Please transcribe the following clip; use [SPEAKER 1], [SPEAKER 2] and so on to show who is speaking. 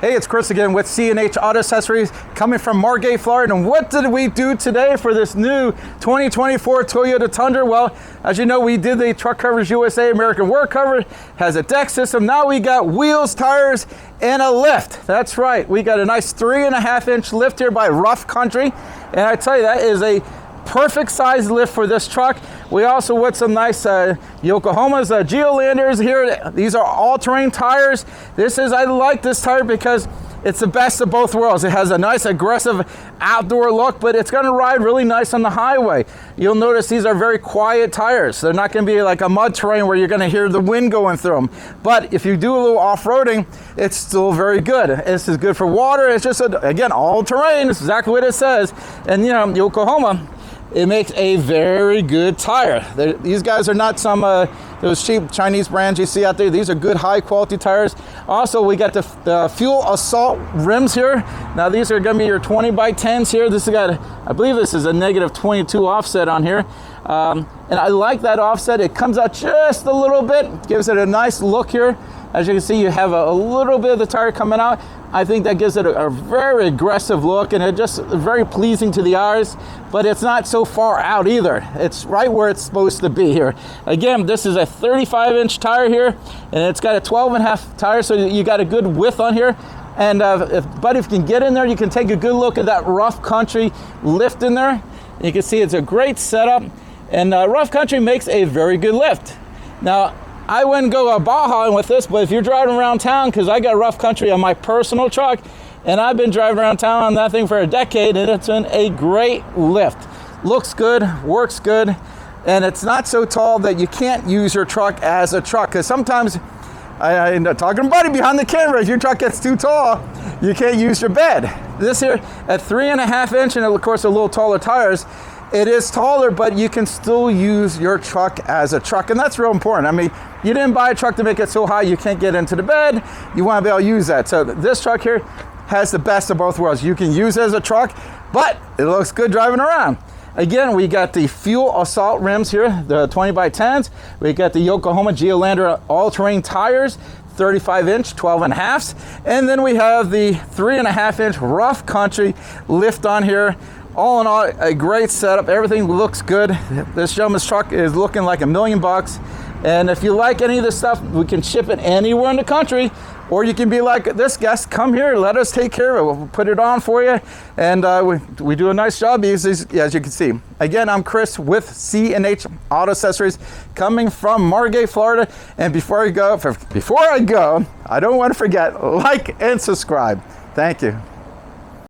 [SPEAKER 1] Hey, it's Chris again with C&H Auto Accessories coming from Margate, Florida. And what did we do today for this new 2024 Toyota Tundra? Well, as you know, we did the Truck Covers USA American Work Cover, has a deck system. Now we got wheels, tires, and a lift. That's right, we got a nice 3.5-inch lift here by Rough Country. And I tell you, that is a perfect size lift for this truck. We also with some nice Yokohama's GEOLANDARs here. These are all-terrain tires. I like this tire because it's the best of both worlds. It has a nice aggressive outdoor look, but it's gonna ride really nice on the highway. You'll notice these are very quiet tires. They're not gonna be like a mud terrain where you're gonna hear the wind going through them. But if you do a little off-roading, it's still very good. This is good for water. It's just, again, all-terrain. It's exactly what it says. And you know, Yokohama, it makes a very good tire. These guys are not some those cheap Chinese brands you see out there. These are good, high quality tires. Also, we got the Fuel Assault rims here. Now these are gonna be your 20x10s here. This has got, I believe this is a -22 offset on here. And I like that offset. It comes out just a little bit, gives it a nice look here. As you can see, you have a little bit of the tire coming out. I think that gives it a very aggressive look, and it just very pleasing to the eyes, but it's not so far out either. It's right where it's supposed to be here. Again, this is a 35-inch tire here, and it's got a 12.5 tire, so you got a good width on here. And but if you can get in there, you can take a good look at that Rough Country lift in there. You can see it's a great setup, and Rough Country makes a very good lift. Now, I wouldn't go Baja with this, but if you're driving around town, because I got Rough Country on my personal truck, and I've been driving around town on that thing for a decade, and it's been a great lift. Looks good, works good, and it's not so tall that you can't use your truck as a truck, because sometimes, I end up talking to Buddy behind the camera, if your truck gets too tall, you can't use your bed. This here, at 3.5-inch, and of course a little taller tires, it is taller, but you can still use your truck as a truck, and that's real important. I mean, you didn't buy a truck to make it so high you can't get into the bed. You want to be able to use that. So this truck here has the best of both worlds. You can use it as a truck, but it looks good driving around. Again, we got the Fuel Assault rims here, the 20x10s. We got the Yokohama GEOLANDAR all-terrain tires, 35-inch, 12.5s. And then we have the 3.5-inch Rough Country lift on here. All in all, a great setup. Everything looks good. This gentleman's truck is looking like $1 million bucks. And if you like any of this stuff, we can ship it anywhere in the country. Or you can be like this guest, come here, let us take care of it. We'll put it on for you. And we do a nice job, as you can see. Again, I'm Chris with C&H Auto Accessories coming from Margate, Florida. And before I go, I don't want to forget, like and subscribe. Thank you.